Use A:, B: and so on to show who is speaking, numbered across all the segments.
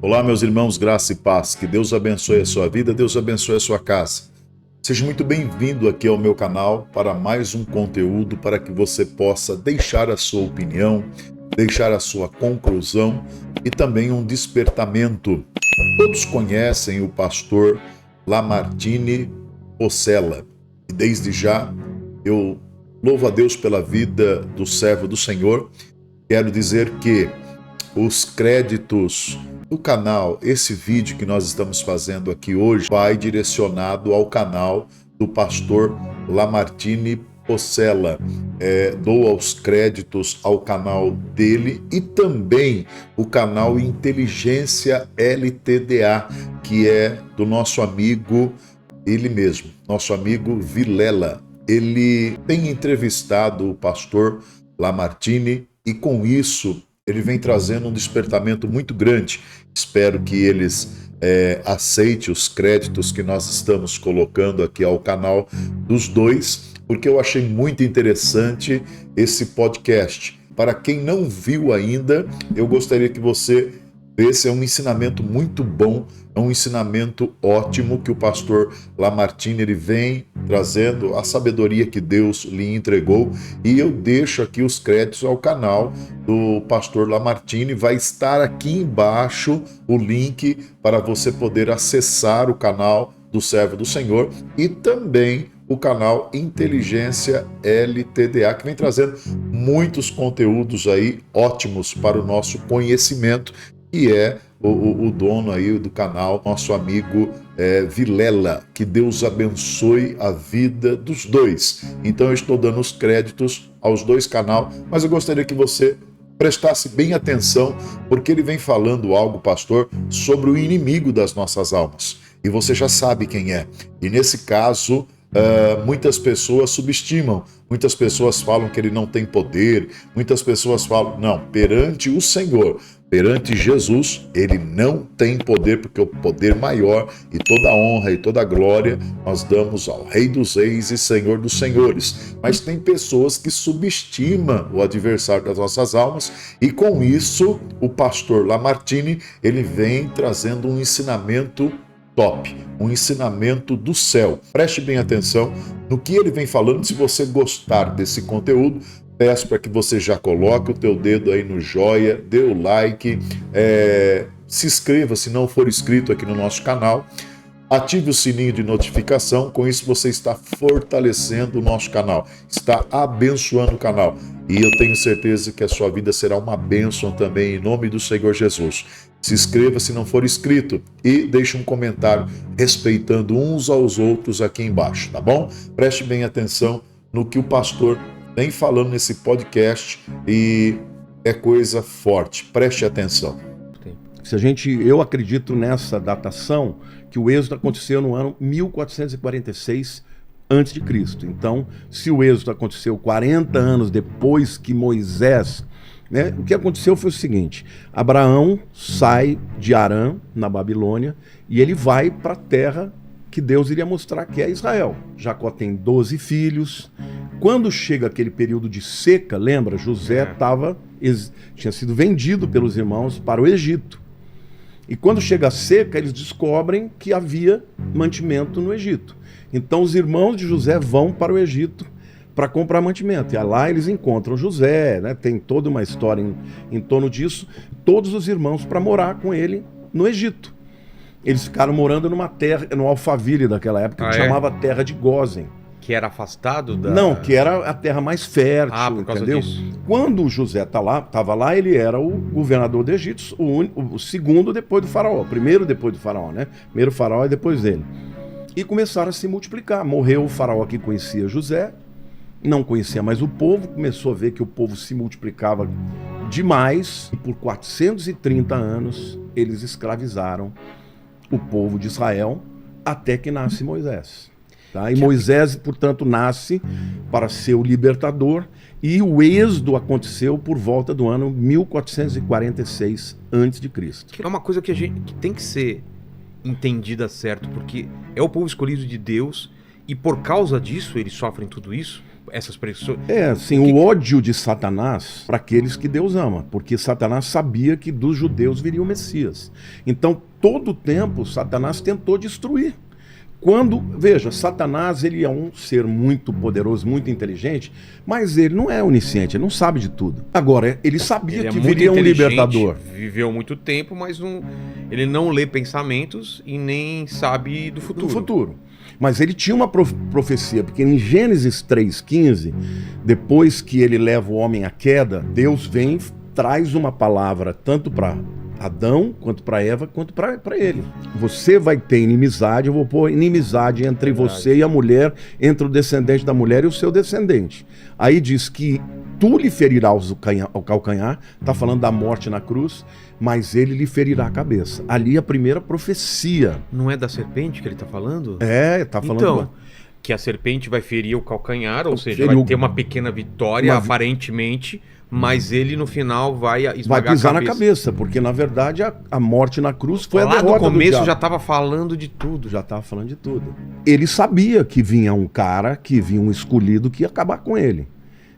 A: Olá, meus irmãos, graça e paz. Que Deus abençoe a sua vida, Deus abençoe a sua casa. Seja muito bem-vindo aqui ao meu canal para mais um conteúdo para que você possa deixar a sua opinião, deixar a sua conclusão e também um despertamento. Todos conhecem o pastor Lamartine Possella e desde já eu louvo a Deus pela vida do servo do Senhor. Quero dizer que os créditos do canal, esse vídeo que nós estamos fazendo aqui hoje, vai direcionado ao canal do pastor Lamartine Possella. Dou os créditos ao canal dele e também o canal Inteligência LTDA, que é do nosso amigo, ele mesmo, nosso amigo Vilela. Ele tem entrevistado o pastor Lamartine e com isso ele vem trazendo um despertamento muito grande. Espero que eles aceitem os créditos que nós estamos colocando aqui ao canal dos dois, porque eu achei muito interessante esse podcast. Para quem não viu ainda, eu gostaria que você visse. É um ensinamento muito bom, é um ensinamento ótimo que o pastor Lamartine ele vem trazendo, a sabedoria que Deus lhe entregou, e eu deixo aqui os créditos ao canal do pastor Lamartine. Vai estar aqui embaixo o link para você poder acessar o canal do servo do Senhor e também o canal Inteligência LTDA, que vem trazendo muitos conteúdos aí ótimos para o nosso conhecimento, que é o dono aí do canal, nosso amigo Vilela. Que Deus abençoe a vida dos dois. Então eu estou dando os créditos aos dois canais, mas eu gostaria que você prestasse bem atenção, porque ele vem falando algo, pastor, sobre o inimigo das nossas almas. E você já sabe quem é. E nesse caso, muitas pessoas subestimam, muitas pessoas falam que ele não tem poder, muitas pessoas falam, não, perante o Senhor, perante Jesus, ele não tem poder, porque o poder maior e toda a honra e toda a glória nós damos ao Rei dos Reis e Senhor dos Senhores. Mas tem pessoas que subestimam o adversário das nossas almas, e com isso o pastor Lamartine ele vem trazendo um ensinamento top, um ensinamento do céu. Preste bem atenção no que ele vem falando. Se você gostar desse conteúdo, peço para que você já coloque o teu dedo aí no joia, dê o like, se inscreva se não for inscrito aqui no nosso canal, ative o sininho de notificação. Com isso você está fortalecendo o nosso canal, está abençoando o canal, e eu tenho certeza que a sua vida será uma bênção também, em nome do Senhor Jesus. Se inscreva se não for inscrito e deixe um comentário respeitando uns aos outros aqui embaixo, tá bom? Preste bem atenção no que o pastor vem falando nesse podcast, e é coisa forte. Preste atenção.
B: Eu acredito nessa datação que o êxodo aconteceu no ano 1446 a.C. Então, se o êxodo aconteceu 40 anos depois que Moisés, o que aconteceu foi o seguinte: Abraão sai de Harã, na Babilônia, e ele vai para a terra que Deus iria mostrar, que é Israel. Jacó tem 12 filhos. Quando chega aquele período de seca, lembra? José tinha sido vendido pelos irmãos para o Egito. E quando chega a seca, eles descobrem que havia mantimento no Egito. Então os irmãos de José vão para o Egito para comprar mantimento. E lá eles encontram José, tem toda uma história em torno disso. Todos os irmãos para morar com ele no Egito. Eles ficaram morando numa terra, no Alphaville daquela época, que chamava Terra de Gósen.
C: Que era afastado da...
B: Não, que era a terra mais fértil,
C: por causa
B: entendeu?
C: Disso.
B: Quando José estava lá, ele era o governador do Egito, o segundo depois do faraó, primeiro depois do faraó, Primeiro faraó e depois dele. E começaram a se multiplicar. Morreu o faraó que conhecia José, não conhecia mais o povo, começou a ver que o povo se multiplicava demais, e por 430 anos eles escravizaram o povo de Israel, até que nasce Moisés. E Moisés, portanto, nasce para ser o libertador, e o êxodo aconteceu por volta do ano 1446 a.C.
C: Que é uma coisa que tem que ser entendida certo, porque é o povo escolhido de Deus, e por causa disso eles sofrem tudo isso? essas pessoas.
B: Assim, o ódio de Satanás para aqueles que Deus ama, porque Satanás sabia que dos judeus viria o Messias. Então, todo o tempo, Satanás tentou destruir. Veja, Satanás, ele é um ser muito poderoso, muito inteligente, mas ele não é onisciente, ele não sabe de tudo. Agora, ele sabia que viria um libertador.
C: Viveu muito tempo, mas ele não lê pensamentos e nem sabe do futuro.
B: Mas ele tinha uma profecia, porque em Gênesis 3,15, depois que ele leva o homem à queda, Deus vem, traz uma palavra tanto para Adão, quanto para Eva, quanto para ele. Você vai ter inimizade, eu vou pôr inimizade entre você e a mulher, entre o descendente da mulher e o seu descendente. Aí diz que tu lhe ferirás o calcanhar, está falando da morte na cruz, mas ele lhe ferirá a cabeça. Ali a primeira profecia.
C: Não é da serpente que ele está falando?
B: Está falando...
C: Então, que a serpente vai ferir o calcanhar, ou seja, vai ter uma pequena vitória, aparentemente, mas ele no final vai esmagar
B: pisar
C: a cabeça.
B: Na cabeça, porque na verdade a morte na cruz foi
C: lá
B: a derrota
C: do começo
B: do diabo.
C: Já estava falando de tudo.
B: Já estava falando de tudo. Ele sabia que vinha um cara, que vinha um escolhido que ia acabar com ele.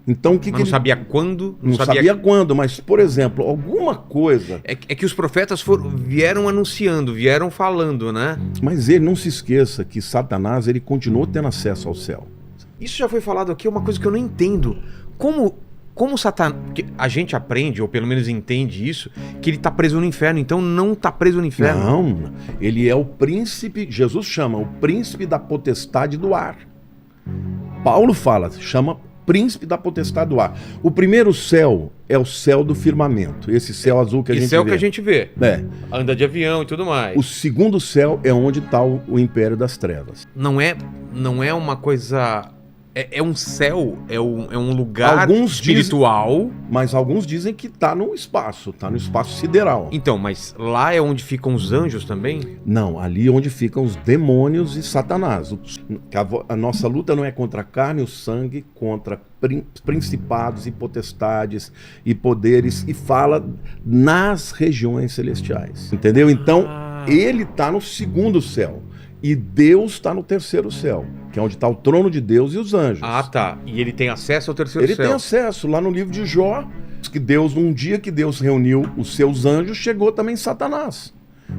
B: Então o que
C: não sabia quando.
B: Não sabia quando, mas, por exemplo, alguma coisa...
C: É que os profetas vieram anunciando, vieram falando, né?
B: Mas ele não se esqueça que Satanás, ele continuou tendo acesso ao céu.
C: Isso já foi falado aqui, é uma coisa que eu não entendo. Como Satanás... A gente aprende, ou pelo menos entende isso, que ele está preso no inferno, então não está preso no inferno.
B: Não, ele é o príncipe, Jesus chama o príncipe da potestade do ar. Paulo chama príncipe da potestade do ar. O primeiro céu é o céu do firmamento, esse céu azul que a gente vê.
C: Esse céu que a gente vê.
B: Anda
C: de avião e tudo mais.
B: O segundo céu é onde está o império das trevas.
C: Não é uma coisa... É um céu, é um lugar espiritual.
B: Mas alguns dizem que está no espaço sideral.
C: Então, mas lá é onde ficam os anjos também?
B: Não, ali é onde ficam os demônios e Satanás. A nossa luta não é contra a carne e o sangue, contra principados e potestades e poderes, e fala nas regiões celestiais. Entendeu? Então, ele está no segundo céu. E Deus está no terceiro céu, que é onde está o trono de Deus e os anjos.
C: Tá. E ele tem acesso ao terceiro céu?
B: Ele tem acesso. Lá no livro de Jó, que um dia que Deus reuniu os seus anjos, chegou também Satanás.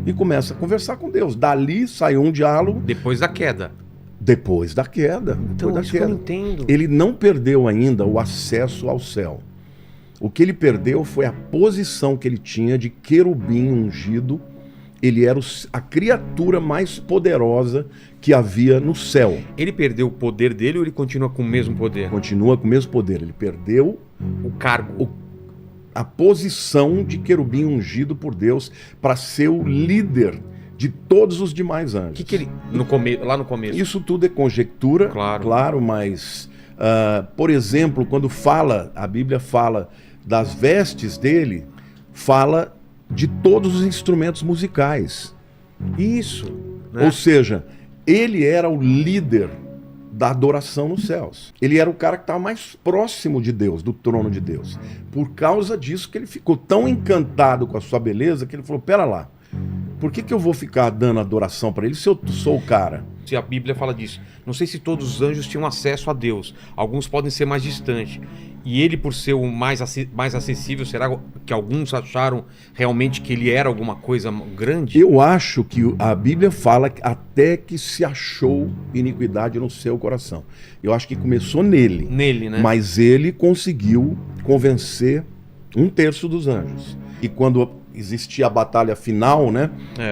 B: E começa a conversar com Deus. Dali saiu um diálogo.
C: Depois da queda.
B: Depois da queda.
C: Então, isso que eu não entendo.
B: Ele não perdeu ainda o acesso ao céu. O que ele perdeu foi a posição que ele tinha de querubim ungido. Ele era a criatura mais poderosa que havia no céu.
C: Ele perdeu o poder dele ou ele continua com o mesmo poder?
B: Continua com o mesmo poder. Ele perdeu
C: o cargo,
B: a posição de querubim ungido por Deus para ser o líder de todos os demais anjos.
C: Que ele lá no começo?
B: Isso tudo é conjectura, claro, mas por exemplo, quando a Bíblia fala das vestes dele, fala de todos os instrumentos musicais.
C: Isso. Né?
B: Ou seja, ele era o líder da adoração nos céus. Ele era o cara que estava mais próximo de Deus, do trono de Deus. Por causa disso que ele ficou tão encantado com a sua beleza que ele falou, pera lá, por que eu vou ficar dando adoração para ele se eu sou o cara?
C: Se a Bíblia fala disso. Não sei se todos os anjos tinham acesso a Deus. Alguns podem ser mais distantes. E ele, por ser o mais acessível, será que alguns acharam realmente que ele era alguma coisa grande?
B: Eu acho que a Bíblia fala até que se achou iniquidade no seu coração. Eu acho que começou nele.
C: Nele, né?
B: Mas ele conseguiu convencer 1/3 dos anjos. E quando existia a batalha final, né?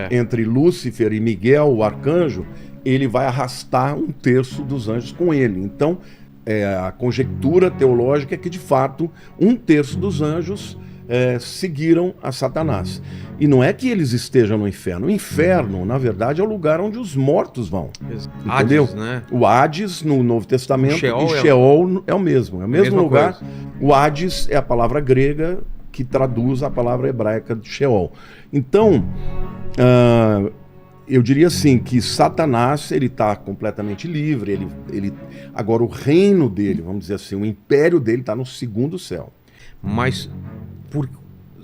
B: Entre Lúcifer e Miguel, o arcanjo, ele vai arrastar 1/3 dos anjos com ele. Então, a conjectura teológica é que, de fato, 1/3 dos anjos seguiram a Satanás. E não é que eles estejam no inferno. O inferno, na verdade, é o lugar onde os mortos vão. Entendeu?
C: Hades, né?
B: O Hades, no Novo Testamento,
C: Sheol
B: e Sheol é o mesmo. É o mesmo lugar.
C: Coisa.
B: O Hades é a palavra grega que traduz a palavra hebraica de Sheol. Então, eu diria assim, que Satanás, ele está completamente livre, agora o reino dele, vamos dizer assim, o império dele está no segundo céu.
C: Mas,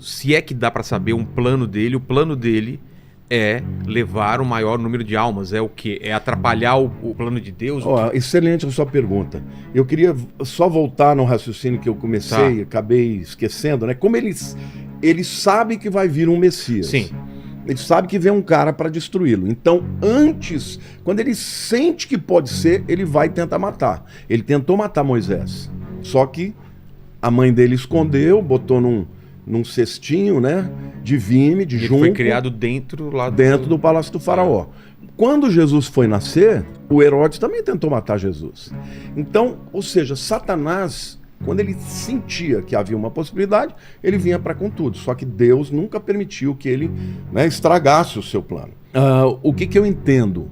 C: se é que dá para saber o plano dele é levar o maior número de almas. É o quê? É atrapalhar o plano de Deus?
B: Excelente a sua pergunta. Eu queria só voltar no raciocínio que eu comecei, acabei esquecendo, né? Como ele sabe que vai vir um Messias.
C: Sim.
B: Ele sabe que vem um cara para destruí-lo. Então, antes, quando ele sente que pode ser, ele vai tentar matar. Ele tentou matar Moisés. Só que a mãe dele escondeu, botou num cestinho, né? De vime, de junco.
C: Ele foi criado dentro
B: do palácio do faraó. Quando Jesus foi nascer, o Herodes também tentou matar Jesus. Então, ou seja, Satanás, quando ele sentia que havia uma possibilidade, ele vinha para com tudo. Só que Deus nunca permitiu que ele, né, estragasse o seu plano. O que eu entendo?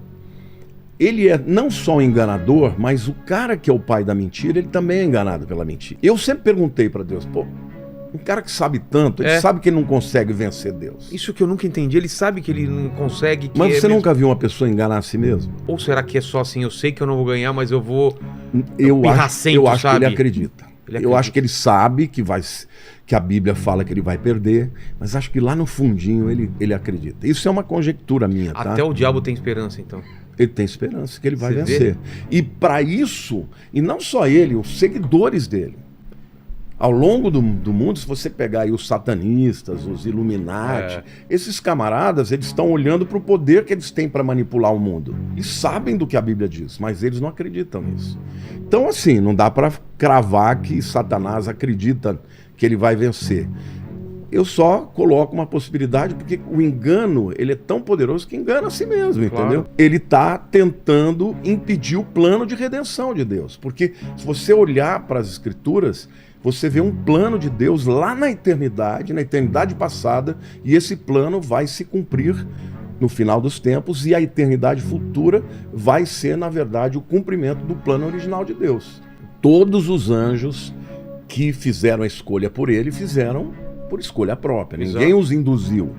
B: Ele é não só enganador, mas o cara que é o pai da mentira, ele também é enganado pela mentira. Eu sempre perguntei para Deus, um cara que sabe tanto, ele sabe que ele não consegue vencer Deus.
C: Isso que eu nunca entendi, ele sabe que ele não consegue...
B: Mas você nunca viu uma pessoa enganar a si mesmo?
C: Ou será que é só assim, eu sei que eu não vou ganhar, mas eu vou...
B: Eu acho que ele acredita. Eu acho que ele sabe que a Bíblia fala que ele vai perder, mas acho que lá no fundinho ele acredita. Isso é uma conjectura minha, tá?
C: Até o diabo tem esperança, então.
B: Ele tem esperança que ele vai vencer. E para isso, e não só ele, os seguidores dele. Ao longo do mundo, se você pegar aí os satanistas, os Illuminati, esses camaradas, eles estão olhando para o poder que eles têm para manipular o mundo. Eles sabem do que a Bíblia diz, mas eles não acreditam nisso. Então, assim, não dá para cravar que Satanás acredita que ele vai vencer. Eu só coloco uma possibilidade, porque o engano, ele é tão poderoso que engana a si mesmo, entendeu? Ele está tentando impedir o plano de redenção de Deus. Porque se você olhar para as Escrituras, você vê um plano de Deus lá na eternidade passada, e esse plano vai se cumprir no final dos tempos, e a eternidade futura vai ser, na verdade, o cumprimento do plano original de Deus. Todos os anjos que fizeram a escolha por ele, fizeram por escolha própria.
C: Exato.
B: Ninguém os induziu.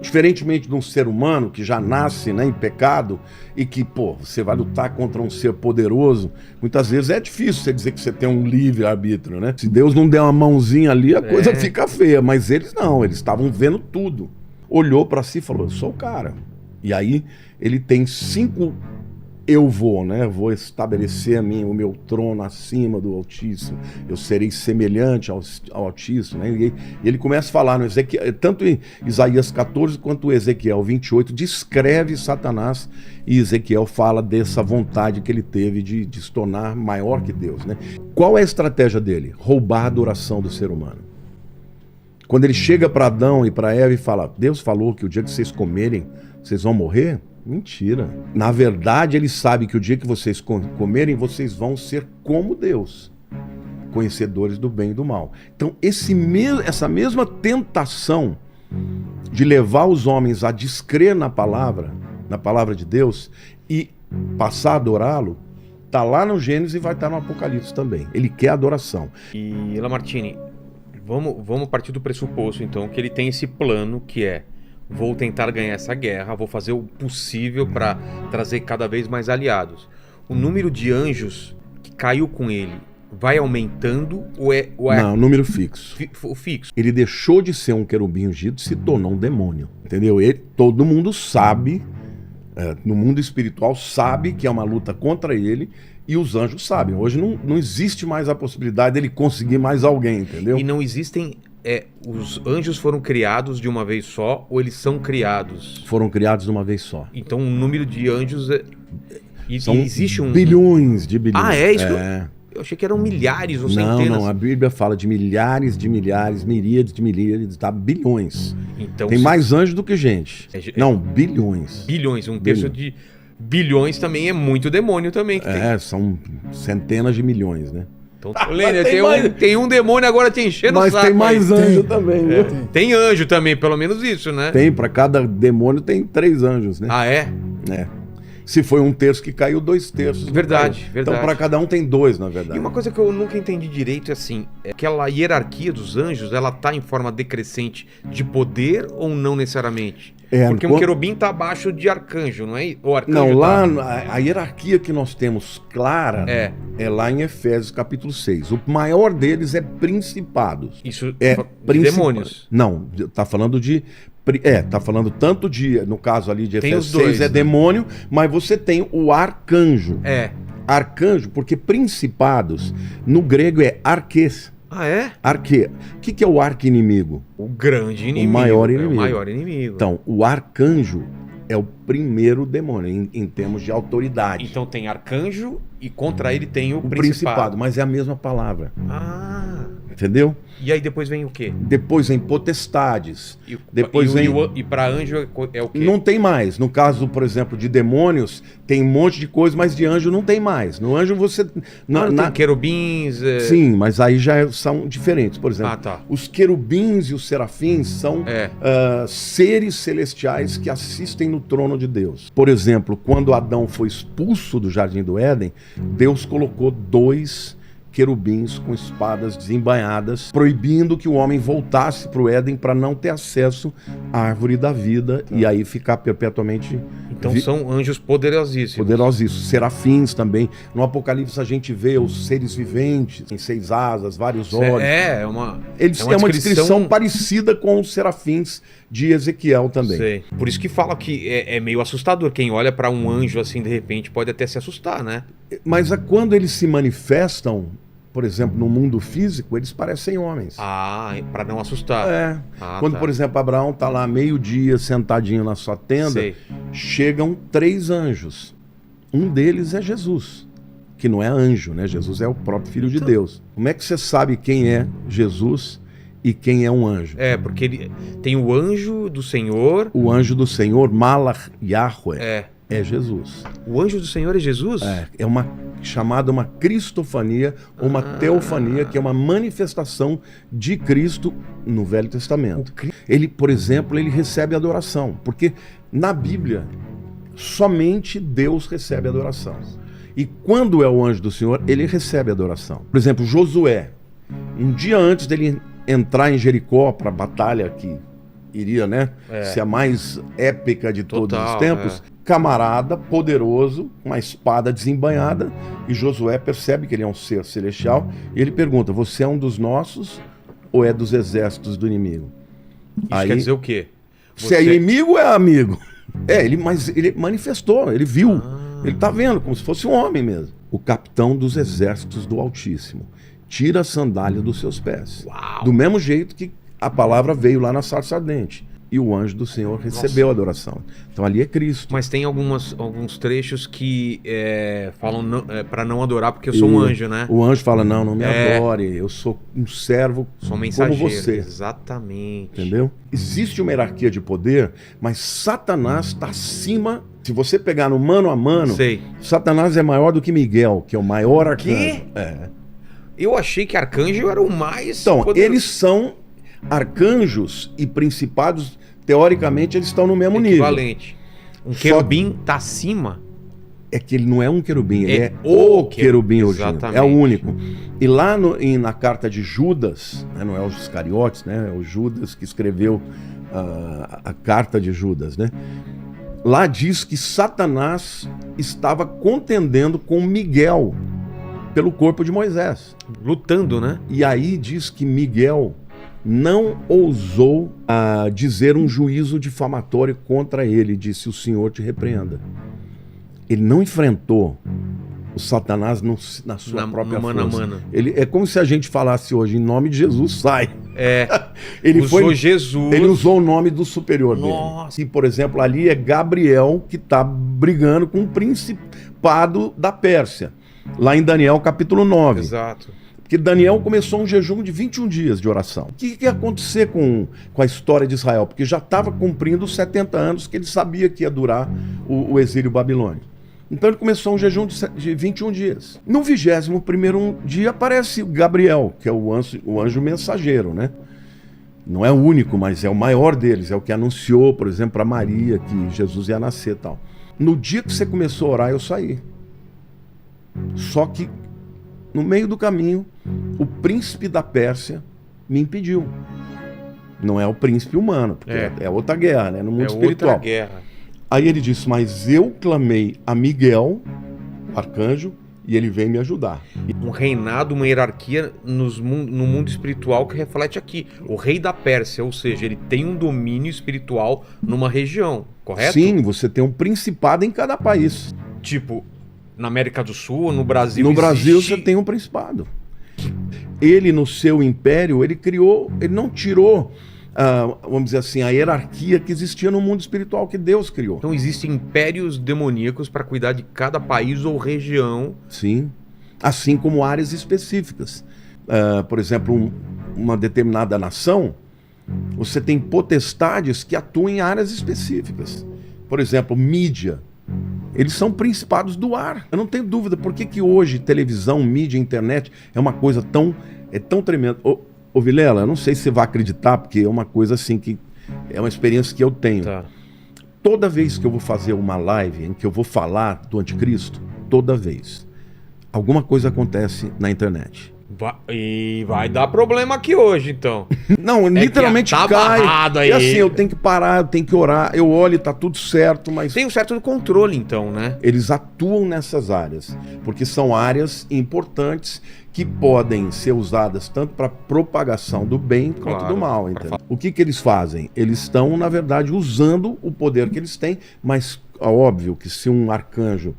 B: Diferentemente de um ser humano que já nasce, né, em pecado e que, você vai lutar contra um ser poderoso, muitas vezes é difícil você dizer que você tem um livre-arbítrio, né? Se Deus não der uma mãozinha ali, a coisa fica feia. Mas eles não, eles estavam vendo tudo. Olhou para si e falou, eu sou o cara. E aí ele tem 5... vou estabelecer o meu trono acima do Altíssimo, eu serei semelhante ao Altíssimo, né? E ele começa a falar no Ezequiel, tanto em Isaías 14 quanto em Ezequiel 28, descreve Satanás, e Ezequiel fala dessa vontade que ele teve de se tornar maior que Deus, né? Qual é a estratégia dele? Roubar a adoração do ser humano. Quando ele chega para Adão e para Eva e fala, Deus falou que o dia que vocês comerem, vocês vão morrer? Mentira. Na verdade, ele sabe que o dia que vocês comerem, vocês vão ser como Deus, conhecedores do bem e do mal. Então, essa mesma tentação de levar os homens a descrer na palavra de Deus e passar a adorá-lo, está lá no Gênesis e vai estar no Apocalipse também. Ele quer adoração.
C: E Lamartine, vamos partir do pressuposto, então, que ele tem esse plano que é: vou tentar ganhar essa guerra, vou fazer o possível para trazer cada vez mais aliados. O número de anjos que caiu com ele vai aumentando ou é...
B: Não, número fixo.
C: Fixo.
B: Ele deixou de ser um querubim ungido e se tornou um demônio. Entendeu? Todo mundo sabe, no mundo espiritual, sabe que é uma luta contra ele, e os anjos sabem. Hoje não existe mais a possibilidade dele conseguir mais alguém, entendeu?
C: E não existem... os anjos foram criados de uma vez só, ou eles são criados?
B: Foram criados de uma vez só.
C: Então o número de anjos
B: são
C: existe
B: bilhões de bilhões.
C: Ah, é isso? Eu achei que eram milhares ou centenas.
B: Não, a Bíblia fala de milhares, miríades, tá? Bilhões.
C: Então,
B: tem mais anjos do que gente. Não, bilhões.
C: Bilhões, um terço de bilhões também é muito demônio também.
B: São centenas de milhões, né?
C: Então, Lênia, tem um demônio agora te enchendo o saco.
B: Mas tem mais anjo também, né?
C: Tem anjo também, pelo menos isso, né?
B: Tem, para cada demônio tem 3 anjos, né?
C: Ah, é?
B: É. Se foi 1/3 que caiu, 2/3.
C: Verdade.
B: Então, para cada um tem 2, na verdade.
C: E uma coisa que eu nunca entendi direito é assim, aquela hierarquia dos anjos, ela tá em forma decrescente de poder ou não necessariamente? Porque um querubim tá abaixo de arcanjo, não é? O arcanjo
B: não, lá a hierarquia que nós temos clara é lá em Efésios capítulo 6. O maior deles é principados.
C: Isso
B: é
C: demônios?
B: Não, tá falando de Tá falando tanto de, no caso ali de
C: Tem
B: Efésios
C: os dois,
B: 6 é
C: né?
B: demônio, mas você tem o arcanjo. Arcanjo, porque principados, no grego é arquês.
C: Ah, é?
B: Arque. O que é o arqui-inimigo?
C: O grande inimigo.
B: O maior inimigo.
C: É o maior inimigo.
B: Então, o arcanjo é o primeiro demônio, em termos de autoridade.
C: Então tem arcanjo e contra ele tem o
B: o
C: principado.
B: principado, mas é a mesma palavra.
C: Ah.
B: Entendeu?
C: E aí depois vem o quê?
B: Depois vem potestades.
C: E,
B: Depois vem...
C: e para anjo é o quê?
B: Não tem mais. No caso, por exemplo, de demônios, tem um monte de coisa, mas de anjo não tem mais. No anjo você...
C: Tem querubins...
B: Sim, mas aí já são diferentes. Por exemplo,
C: tá.
B: Os querubins e os serafins são seres celestiais que assistem no trono de Deus. Por exemplo, quando Adão foi expulso do Jardim do Éden, Deus colocou 2 querubins com espadas desembainhadas, proibindo que o homem voltasse para o Éden para não ter acesso à árvore da vida e aí ficar perpetuamente...
C: Então são anjos poderosíssimos.
B: Poderosíssimos. Serafins também. No Apocalipse a gente vê os seres viventes, em 6 asas, vários olhos.
C: É uma
B: descrição parecida com os serafins de Ezequiel também.
C: Sei. Por isso que fala que é meio assustador. Quem olha para um anjo assim, de repente, pode até se assustar, né?
B: Mas quando eles se manifestam, por exemplo, no mundo físico, eles parecem homens.
C: Para não assustar.
B: Quando, por exemplo, Abraão está lá meio-dia sentadinho na sua tenda, chegam 3 anjos. Um deles é Jesus, que não é anjo, né? Jesus é o próprio Filho de Deus. Como é que você sabe quem é Jesus e quem é um anjo?
C: Porque ele tem o anjo do Senhor.
B: O anjo do Senhor, Malach Yahweh, é Jesus.
C: O anjo do Senhor é Jesus?
B: É uma chamada uma cristofania, ou uma teofania, que é uma manifestação de Cristo no Velho Testamento. Ele, por exemplo, ele recebe adoração, porque na Bíblia somente Deus recebe adoração. E quando é o anjo do Senhor, ele recebe adoração. Por exemplo, Josué, um dia antes dele entrar em Jericó para a batalha que iria, ser a mais épica de todos os tempos, camarada, poderoso, uma espada desembainhada, e Josué percebe que ele é um ser celestial, e ele pergunta, você é um dos nossos ou é dos exércitos do inimigo?
C: Isso quer dizer o quê?
B: Se é inimigo ou é amigo? Mas ele manifestou, ele viu, ele está vendo, como se fosse um homem mesmo. O capitão dos exércitos do Altíssimo tira a sandália dos seus pés.
C: Uau.
B: Do mesmo jeito que a palavra veio lá na sarça ardente. E o anjo do Senhor recebeu a adoração. Então ali é Cristo.
C: Mas tem alguns trechos que falam para não adorar porque eu sou um anjo, né?
B: O anjo fala, não me adore, eu sou um servo como você.
C: Exatamente.
B: Entendeu? Existe uma hierarquia de poder, mas Satanás está acima. Se você pegar no mano a mano, Satanás é maior do que Miguel, que é o maior arcanjo.
C: Eu achei que arcanjo era o mais...
B: Então, eles são arcanjos e principados, teoricamente, eles estão no mesmo nível.
C: Equivalente. Um querubim está acima.
B: É que ele não é um querubim, ele é o querubim original. É o único. E lá na carta de Judas, não é os Iscariotes, é o Judas que escreveu a carta de Judas, Lá diz que Satanás estava contendendo com Miguel pelo corpo de Moisés.
C: Lutando, né?
B: E aí diz que Miguel não ousou dizer um juízo difamatório contra ele, disse, o Senhor te repreenda. Ele não enfrentou o Satanás na sua própria força. Ele, é como se a gente falasse hoje, em nome de Jesus, sai. Ele usou Jesus. Ele usou o nome do superior dele. E, por exemplo, ali é Gabriel que está brigando com o principado da Pérsia. Lá em Daniel capítulo 9.
C: Exato.
B: Porque Daniel começou um jejum de 21 dias de oração. O que ia acontecer com a história de Israel? Porque já estava cumprindo os 70 anos que ele sabia que ia durar o exílio babilônico. Então ele começou um jejum de 21 dias. No 21º dia aparece Gabriel, que é o anjo mensageiro, Não é o único, mas é o maior deles. É o que anunciou, por exemplo, para Maria que Jesus ia nascer e tal. No dia que você começou a orar, eu saí. Só que no meio do caminho, o príncipe da Pérsia me impediu. Não é o príncipe humano, porque é outra guerra, no mundo espiritual.
C: Outra guerra.
B: Aí ele disse, mas eu clamei a Miguel, o arcanjo, e ele vem me ajudar.
C: Um reinado, uma hierarquia no mundo espiritual que reflete aqui. O rei da Pérsia, ou seja, ele tem um domínio espiritual numa região, correto?
B: Sim, você tem um principado em cada país.
C: Tipo, na América do Sul, no Brasil
B: No Brasil
C: existe...
B: você tem um principado. Ele, no seu império, ele não tirou, vamos dizer assim, a hierarquia que existia no mundo espiritual que Deus criou.
C: Então existem impérios demoníacos para cuidar de cada país ou região.
B: Sim, assim como áreas específicas. Por exemplo, uma determinada nação, você tem potestades que atuam em áreas específicas. Por exemplo, mídia. Eles são principados do ar. Eu não tenho dúvida por que hoje televisão, mídia, internet é uma coisa tão tremenda. Ô Vilela, eu não sei se você vai acreditar, porque é uma coisa assim que é uma experiência que eu tenho.
C: Tá.
B: Toda vez que eu vou fazer uma live em que eu vou falar do anticristo, toda vez, alguma coisa acontece na internet.
C: E vai dar problema aqui hoje, então.
B: Não, literalmente
C: tá
B: cai.
C: amarrado aí.
B: E assim, eu tenho que parar, eu tenho que orar. Eu olho e tá tudo certo, mas
C: Tem um certo controle, então, né?
B: eles atuam nessas áreas, porque são áreas importantes que podem ser usadas tanto para propagação do bem quanto
C: Claro,
B: do mal.
C: pra
B: Entendeu? O que eles fazem? Eles estão, na verdade, usando o poder que eles têm, mas é óbvio que se um arcanjo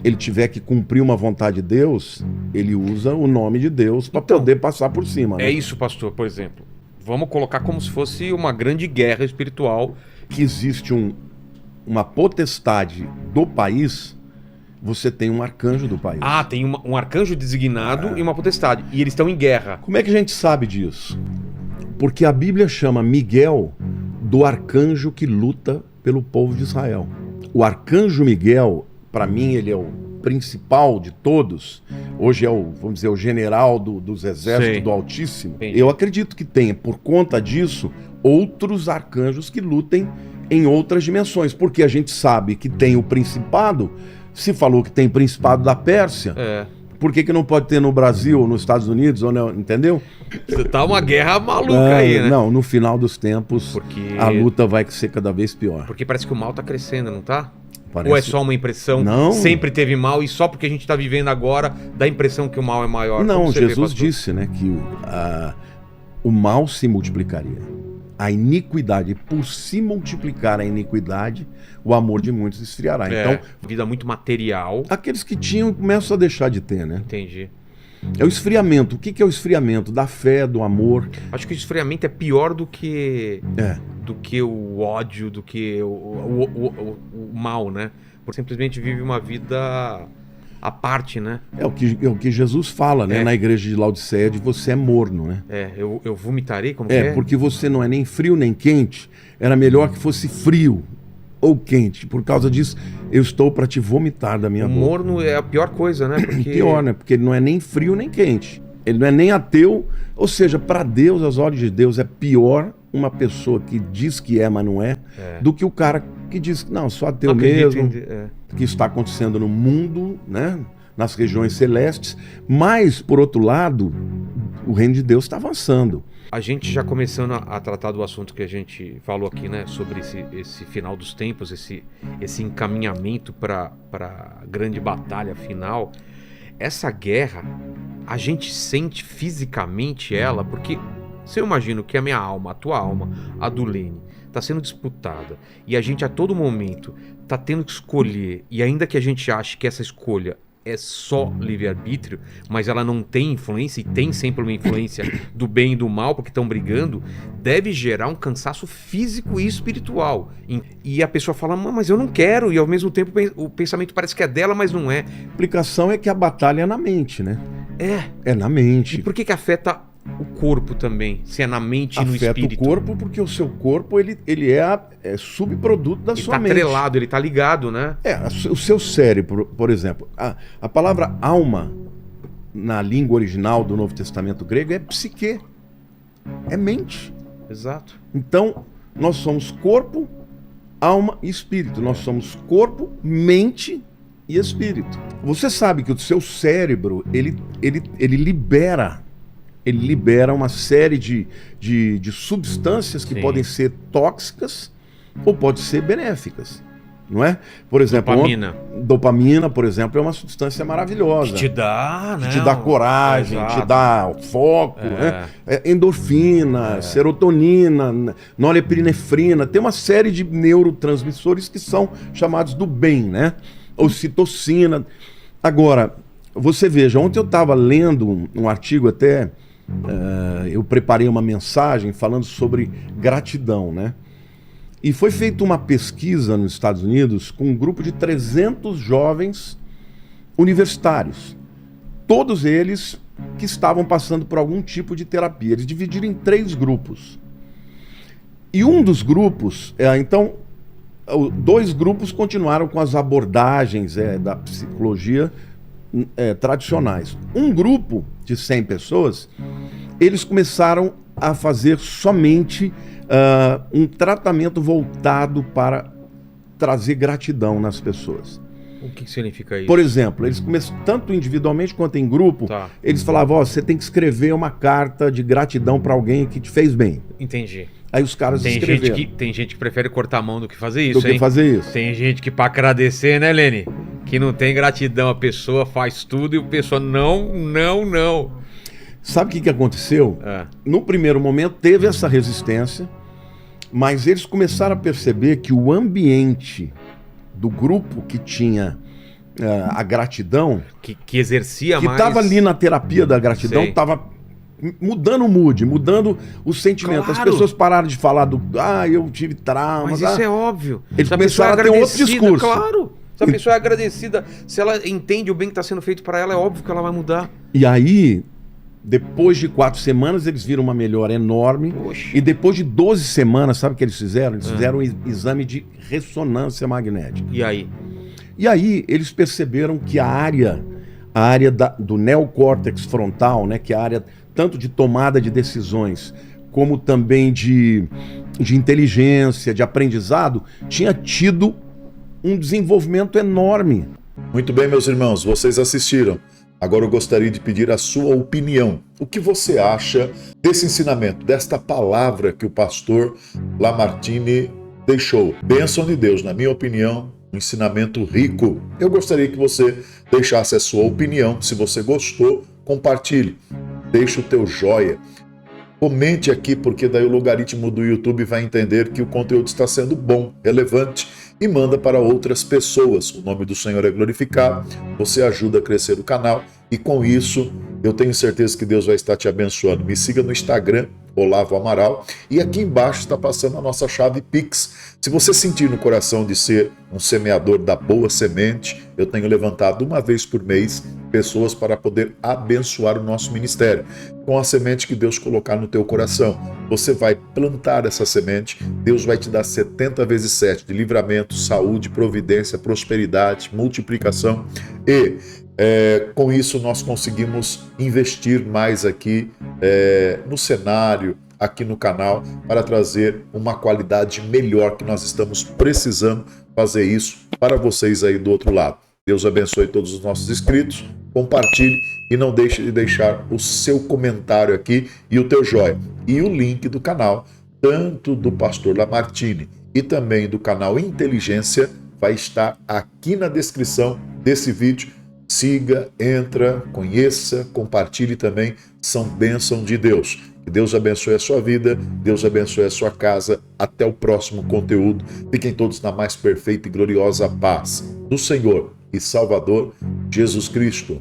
B: ele tiver que cumprir uma vontade de Deus, ele usa o nome de Deus para
C: Então,
B: poder passar por cima. Né?
C: É isso, pastor, por exemplo. Vamos colocar como se fosse uma grande guerra espiritual.
B: Que existe uma potestade do país, você tem um arcanjo do país.
C: Ah, tem um arcanjo designado e uma potestade. E eles estão em guerra.
B: Como é que a gente sabe disso? Porque a Bíblia chama Miguel do arcanjo que luta pelo povo de Israel. O arcanjo Miguel, para mim, ele é o principal de todos. Hoje é vamos dizer, o general dos exércitos
C: Sim.
B: do Altíssimo.
C: Entendi.
B: Eu acredito que tenha, por conta disso, outros arcanjos que lutem em outras dimensões. Porque a gente sabe que tem o principado, se falou que tem principado da Pérsia,
C: É.
B: por que não pode ter no Brasil, nos Estados Unidos, ou não, entendeu?
C: Tá uma guerra maluca aí, né?
B: Não, no final dos tempos,
C: Porque-
B: a luta vai ser cada vez pior.
C: Porque parece que o mal tá crescendo, não tá?
B: Parece-
C: Ou é só uma impressão?
B: Não.
C: Sempre teve mal e só porque a gente tá vivendo agora dá a impressão que o mal é maior.
B: Não,
C: Como você vê,
B: Jesus
C: pastor?
B: disse, né, que o mal se multiplicaria. A iniquidade, por se multiplicar a iniquidade, o amor de muitos esfriará. Então,
C: Vida muito material.
B: aqueles que tinham começam a deixar de ter, né?
C: Entendi.
B: É o esfriamento. O que é o esfriamento? Da fé, do amor.
C: Acho que o esfriamento é pior do que o ódio, do que o mal, né? Por simplesmente vive uma vida à parte, né?
B: É o que Jesus fala, né,
C: É.
B: na igreja de Laodiceia, de você é morno, né?
C: Eu vomitarei, como que é?
B: Porque você não é nem frio nem quente. Era melhor que fosse frio ou quente. Por causa disso, eu estou para te vomitar da minha
C: O
B: boca.
C: morno é a pior coisa, né? Porque
B: Pior, né? Porque ele não é nem frio nem quente. Ele não é nem ateu. Ou seja, para Deus, aos olhos de Deus, é pior uma pessoa que diz que é, mas não é, do que o cara que diz que não, sou ateu
C: Não acredito
B: mesmo. Que está acontecendo no mundo, né? Nas regiões celestes. Mas, por outro lado, o reino de Deus está avançando.
C: A gente já começando a tratar do assunto que a gente falou aqui, né? Sobre esse final dos tempos, esse encaminhamento para a grande batalha final. Essa guerra, a gente sente fisicamente ela, porque se eu imagino que a minha alma, a tua alma, a do Lene, está sendo disputada, e a gente a todo momento está tendo que escolher, e ainda que a gente ache que essa escolha é só livre-arbítrio, mas ela não tem influência, e tem sempre uma influência do bem e do mal, porque estão brigando, deve gerar um cansaço físico e espiritual. E a pessoa fala, mas eu não quero, e ao mesmo tempo o pensamento parece que é dela, mas não é.
B: A explicação é que a batalha é na mente, né?
C: É.
B: É na mente.
C: E por que afeta o corpo também, se é na mente e no
B: Afeta
C: espírito?
B: o corpo porque o seu corpo ele é subproduto da
C: Ele
B: sua
C: tá
B: mente.
C: atrelado, ele tá ligado, né?
B: O seu cérebro, por exemplo, a palavra alma na língua original do Novo Testamento grego é psique, é mente.
C: Exato.
B: Então, nós somos corpo, alma e espírito. Nós somos corpo, mente e espírito. Você sabe que o seu cérebro, ele libera uma série de substâncias que
C: Sim.
B: podem ser tóxicas ou podem ser benéficas. não é? Por exemplo, dopamina, por exemplo, é uma substância maravilhosa.
C: Que te dá, né?
B: Que te dá coragem, te dá foco, né? Endorfina, serotonina, norepinefrina, tem uma série de neurotransmissores que são chamados do bem, né? Ocitocina. Agora, você veja, ontem eu estava lendo um artigo até, eu preparei uma mensagem falando sobre gratidão, né? E foi feita uma pesquisa nos Estados Unidos com um grupo de 300 jovens universitários. Todos eles que estavam passando por algum tipo de terapia. Eles dividiram em 3 grupos. E um dos grupos, então, 2 grupos continuaram com as abordagens da psicologia tradicionais. Um grupo de 100 pessoas, eles começaram a fazer somente um tratamento voltado para trazer gratidão nas pessoas.
C: O que significa isso?
B: Por exemplo, eles começam, tanto individualmente quanto em grupo, eles falavam, você tem que escrever uma carta de gratidão para alguém que te fez bem.
C: Entendi.
B: Aí os caras escreveram.
C: Tem gente que prefere cortar a mão do que fazer isso,
B: hein?
C: Tem gente que, para agradecer, né, Lene? Que não tem gratidão, a pessoa faz tudo e a pessoa não.
B: Sabe o que aconteceu? No primeiro momento teve essa resistência, mas eles começaram a perceber que o ambiente do grupo que tinha a gratidão,
C: que exercia mais,
B: que estava ali na terapia da gratidão, estava mudando o mood, mudando o sentimento. Claro. As pessoas pararam de falar eu tive traumas.
C: Mas isso é óbvio.
B: Eles começaram a ter outro discurso.
C: Claro. Se a pessoa é agradecida, se ela entende o bem que está sendo feito para ela, é óbvio que ela vai mudar.
B: E aí, depois de 4 semanas, eles viram uma melhora enorme. Poxa. E depois de 12 semanas, sabe o que eles fizeram? Eles fizeram um exame de ressonância magnética.
C: E aí?
B: E aí, eles perceberam que a área do neocórtex frontal, né, que é a área tanto de tomada de decisões, como também de inteligência, de aprendizado, tinha tido um desenvolvimento enorme.
A: Muito bem, meus irmãos, vocês assistiram. Agora eu gostaria de pedir a sua opinião. O que você acha desse ensinamento, desta palavra que o pastor Lamartine deixou? Bênção de Deus, na minha opinião, um ensinamento rico. Eu gostaria que você deixasse a sua opinião. Se você gostou, compartilhe. Deixe o teu joia. Comente aqui, porque daí o logaritmo do YouTube vai entender que o conteúdo está sendo bom, relevante, e manda para outras pessoas. O nome do Senhor é glorificado, você ajuda a crescer o canal, e com isso eu tenho certeza que Deus vai estar te abençoando. Me siga no Instagram, Olavo Amaral, e aqui embaixo está passando a nossa chave Pix. Se você sentir no coração de ser um semeador da boa semente, eu tenho levantado uma vez por mês pessoas para poder abençoar o nosso ministério. Com a semente que Deus colocar no teu coração, você vai plantar essa semente, Deus vai te dar 70 vezes 7 de livramento, saúde, providência, prosperidade, multiplicação, e com isso nós conseguimos investir mais aqui no cenário, aqui no canal, para trazer uma qualidade melhor, que nós estamos precisando fazer isso para vocês aí do outro lado. Deus abençoe todos os nossos inscritos, compartilhe e não deixe de deixar o seu comentário aqui e o teu joia. E o link do canal, tanto do pastor Lamartine e também do canal Inteligência, vai estar aqui na descrição desse vídeo. Siga, entra, conheça, compartilhe também, são bênção de Deus. Que Deus abençoe a sua vida, Deus abençoe a sua casa. Até o próximo conteúdo. Fiquem todos na mais perfeita e gloriosa paz do Senhor e Salvador Jesus Cristo.